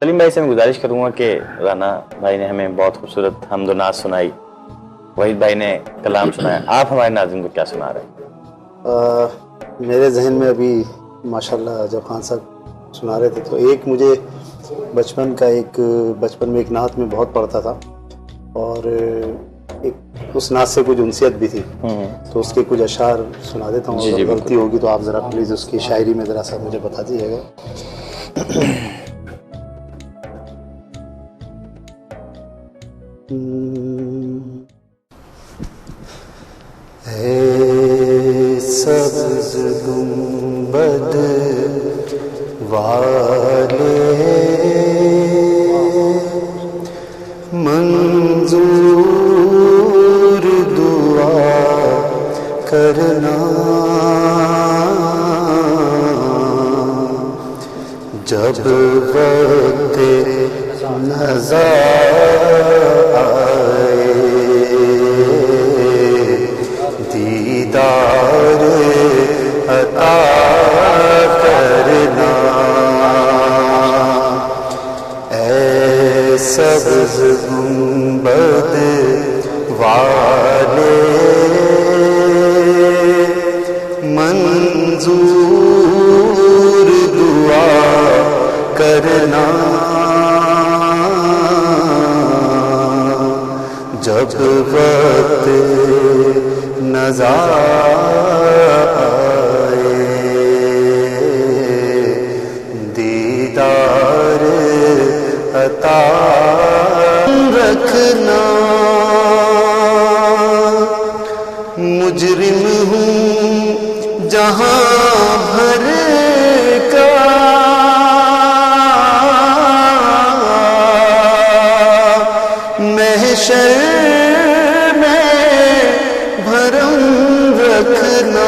सलीम भाई से मैं गुजारिश करूंगा कि राना भाई ने हमें बहुत खूबसूरत हम्द नाज सुनाई, वहीद भाई ने कलाम सुनाया, आप हमारे नाज़रीन को क्या सुना रहे हैं? मेरे जहन में अभी माशाल्लाह जब खान साहब सुना रहे थे तो एक मुझे बचपन में एक नात में बहुत पढ़ता था और एक उस नात से कुछ उनसियत भी थी, तो उसके कुछ अशार सुना देता हूँ। अगर गलती होगी तो आप ज़रा प्लीज़ उसकी शायरी में ज़रा सा मुझे बता दीजिएगा। सब्ज़ गुंबद वाले मंजूर दुआ करना, जब वक्त नज़र आए दीदार अता करना। ऐ सब्ज़ गुंबद वाले मंजूर दुआ करना, जब वक्त नज़र आए दीदार अता रखना। मुजरिम हूँ जहाँ भर का, महशर में भरम रखना।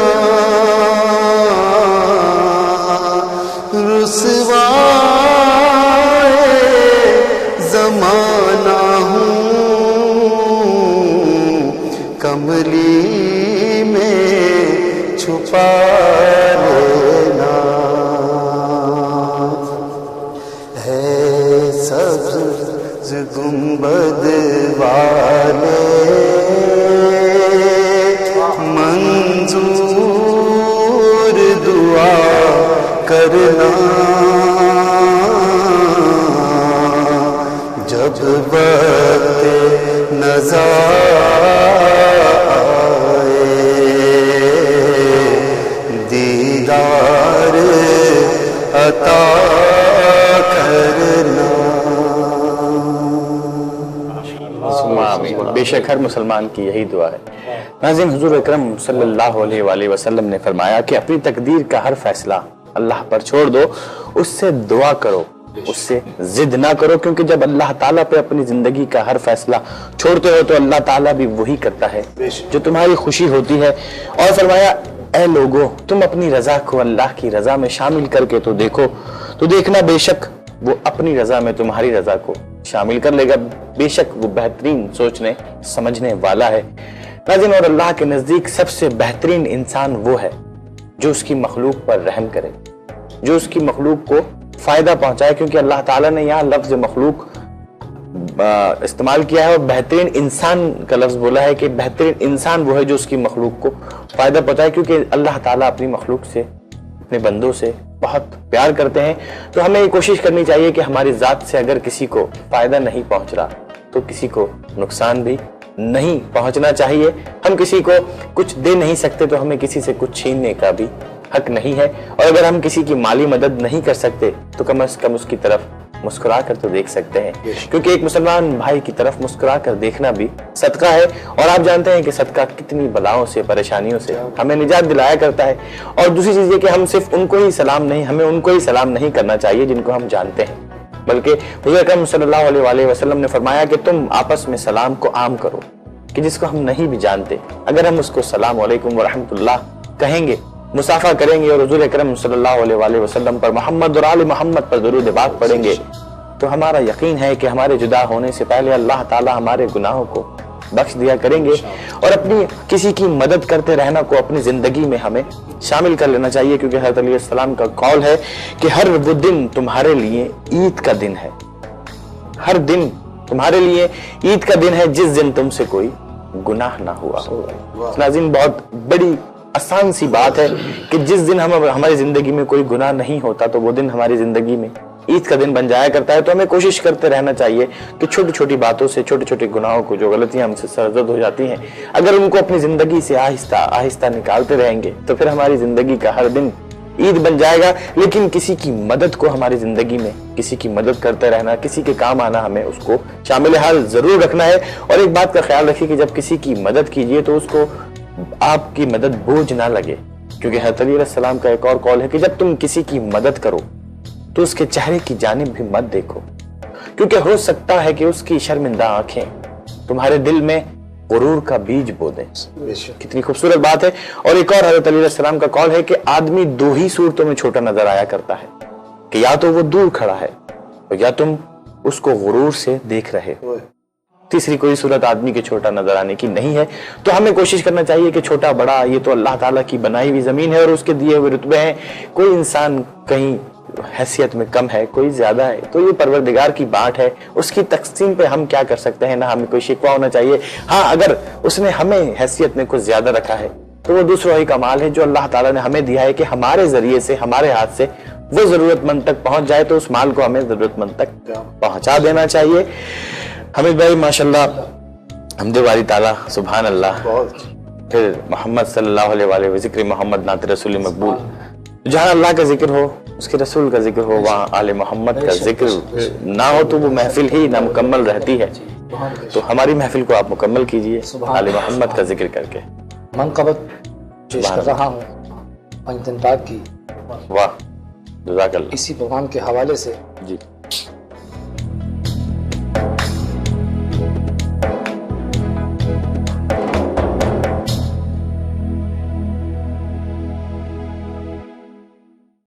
रुसवाए ज़माना हूँ कमली में छुपा लेना। है सब्ज़ गुंबद वाले मंजूर दुआ करना, जब वक्त नज़र आए दीदार अता करना। बेशक हर मुसलमान की यही दुआ है। नाज़रीन, हुज़ूर अकरम सल्लल्लाहु अलैहि वसल्लम ने फरमाया कि अपनी तकदीर का हर फैसला अल्लाह पर छोड़ दो, उससे दुआ करो, उससे जिद ना करो, क्योंकि जब अल्लाह ताला पे अपनी जिंदगी का हर फैसला छोड़ते हो तो अल्लाह ताला भी वही करता है जो तुम्हारी खुशी होती है। और फरमाया, ऐ लोगों, तुम अपनी रजा को अल्लाह की रजा में शामिल करके तो देखो, तो देखना बेशक वो अपनी रजा में तुम्हारी रजा को शामिल कर लेगा। बेशक वो बेहतरीन सोचने समझने वाला है। नाज़रीन, और अल्लाह के नजदीक सबसे बेहतरीन इंसान वो है जो उसकी मखलूक पर रहम करे, जो उसकी मखलूक को फायदा पहुंचाए, क्योंकि अल्लाह ताला ने यहाँ लफ्ज मखलूक इस्तेमाल किया है और बेहतरीन इंसान का लफ्ज बोला है कि बेहतरीन इंसान वो है जो उसकी मखलूक को फायदा पहुंचाए, क्योंकि अल्लाह ताला अपनी मखलूक से, अपने बंदों से बहुत प्यार करते हैं। तो हमें ये कोशिश करनी चाहिए कि हमारी जात से अगर किसी को फायदा नहीं पहुंच रहा तो किसी को नुकसान भी नहीं पहुंचना चाहिए। हम किसी को कुछ दे नहीं सकते तो हमें किसी से कुछ छीनने का भी हक नहीं है। और अगर हम किसी की माली मदद नहीं कर सकते तो कम से कम उसकी तरफ मुस्कुरा कर तो देख सकते हैं, क्योंकि एक मुसलमान भाई की तरफ मुस्कुरा कर देखना भी सदका है। और आप जानते हैं कि सदका कितनी बलाओं से, परेशानियों से हमें निजात दिलाया करता है। और दूसरी चीज ये कि हम सिर्फ उनको ही सलाम नहीं, हमें उनको ही सलाम नहीं करना चाहिए जिनको हम जानते हैं, बल्कि हुज़ूर अकरम सल्लल्लाहु अलैहि वसल्लम ने फरमाया कि तुम आपस में सलाम को आम करो, कि जिसको हम नहीं भी जानते अगर हम उसको सलाम अलैकुम व रहमतुल्लाह कहेंगे, मुसाफा करेंगे और हुज़ूर अकरम सल्लल्लाहु अलैहि वसल्लम पर, मोहम्मद और आले मोहम्मद पर दुरूद पाक पढ़ेंगे, तो हमारा यकीन है कि हमारे जुदा होने से पहले अल्लाह ताला हमारे गुनाहों को बख्श दिया करेंगे। और अपनी किसी की मदद करते रहना को अपनी जिंदगी में हमें शामिल कर लेना चाहिए, क्योंकि हज़रत अली अलैहिस्सलाम का कौल है कि हर वो दिन तुम्हारे लिए ईद का दिन है, हर दिन तुम्हारे लिए ईद का दिन है जिस दिन तुमसे कोई गुनाह ना हुआ हो। नाज़रीन, बहुत बड़ी आसान सी बात है कि जिस दिन हमारी जिंदगी में कोई गुनाह नहीं होता तो वो दिन हमारी जिंदगी में ईद का दिन बन जाया करता है। तो हमें कोशिश करते रहना चाहिए कि छोटी छोटी बातों से, छोटे छोटे गुनाहों को, जो गलतियां हमसे सरजद हो जाती हैं, अगर उनको अपनी जिंदगी से आहिस्ता आहिस्ता निकालते रहेंगे तो फिर हमारी जिंदगी का हर दिन ईद बन जाएगा। लेकिन किसी की मदद को हमारी जिंदगी में, किसी की मदद करते रहना, किसी के काम आना, हमें उसको शामिल हाल जरूर रखना है। और एक बात का ख्याल रखिए कि जब किसी की मदद कीजिए तो उसको आपकी मदद बोझ ना लगे, क्योंकि हज़रत अली अलैहिस्सलाम का एक और कौल है कि जब तुम किसी की मदद करो तो उसके चेहरे की जानिब भी मत देखो, क्योंकि हो सकता है कि उसकी शर्मिंदा आंखें तुम्हारे दिल में गुरूर का बीज बो दें। कितनी खूबसूरत बात है। और एक और हज़रत अली अलैहिस्सलाम का कौल है कि आदमी दो ही सूरतों में छोटा नजर आया करता है, कि या तो वो दूर खड़ा है या तुम उसको गुरूर से देख रहे हो। तीसरी कोई सूरत आदमी के छोटा नजर आने की नहीं है। तो हमें कोशिश करना चाहिए कि छोटा बड़ा ये तो अल्लाह ताला की बनाई हुई जमीन है और उसके दिए हुए रुतबे हैं। कोई इंसान कहीं हैसियत में कम है, कोई ज्यादा है, तो ये परवरदिगार की बात है, उसकी तकसीम पे हम क्या कर सकते हैं ना, हमें कोई शिकवा होना चाहिए। हाँ, अगर उसने हमें हैसियत में कुछ ज्यादा रखा है तो वो दूसरा ही कमाल है जो अल्लाह ताला ने हमें दिया है कि हमारे जरिए से, हमारे हाथ से वो जरूरतमंद तक पहुंच जाए, तो उस माल को हमें जरूरतमंद तक पहुंचा देना चाहिए। हमीद भाई माशाल्लाह, हम्द वाली ताला, सुभान अल्लाह। फिर मोहम्मद सल्लल्लाहु अलैहि व ज़िक्र मोहम्मद नात रसूल मकबूल, जहाँ अल्लाह का जिक्र हो, उसके रसूल का जिक्र हो, वहाँ आले मोहम्मद का जिक्र ना हो तो वो महफिल ही ना मुकम्मल रहती है। तो हमारी महफिल को आप मुकम्मल कीजिए आले मोहम्मद का जिक्र करके। मनक़बत पेश कर रहा हूँ पंचतन पाक की। वाह, जज़ाकल्लाह। इसी प्रोग्राम के हवाले से जी